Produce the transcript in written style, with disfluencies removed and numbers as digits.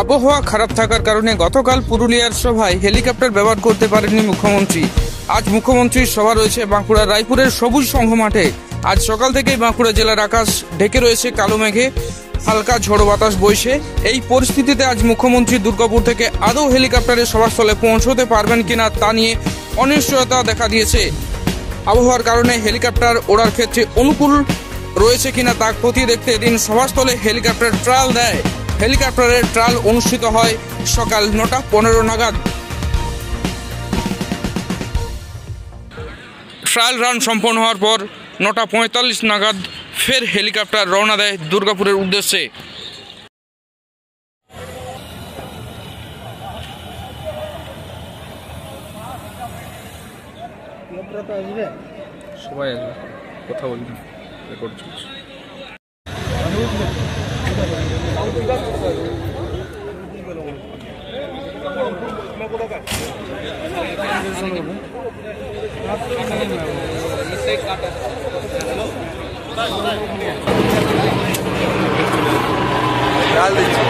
আবহাওয়া খারাপ থাকার কারণে গতকাল পুরুলিয়ার সভায় হেলিকপ্টার ব্যবহার করতে পারেননি মুখ্যমন্ত্রী। আজ মুখ্যমন্ত্রীর সভা রয়েছে বাঁকুড়ার রায়পুরের সবুজ সংঘ মাঠে। আজ সকাল থেকেই বাঁকুড়া জেলার আকাশ ঢেকে রয়েছে কালো মেঘে, হালকা ঝোড়ো বাতাস বইছে। এই পরিস্থিতিতে আজ মুখ্যমন্ত্রী দুর্গাপুর থেকে আদৌ হেলিকপ্টারে সভাস্থলে পৌঁছতে পারবেন কিনা তা নিয়ে অনিশ্চয়তা দেখা দিয়েছে। আবহাওয়ার কারণে হেলিকপ্টার ওড়ার ক্ষেত্রে অনুকূল রয়েছে কিনা তা খতিয়ে দেখতে এদিন সভাস্থলে হেলিকপ্টার ট্রায়াল দেয়। হেলিকপ্টারের ট্রায়াল অনুষ্ঠিত হয় সকাল 9:15 নাগাদ। ট্রায়াল রান সম্পন্ন হওয়ার পর 9:45 নাগাদ ফের হেলিকপ্টার রওনা দেয় দুর্গাপুরের উদ্দেশ্যে। সবাই আসবে, কথা বলি না, রেকর্ড চলছে। डाल दीजिए।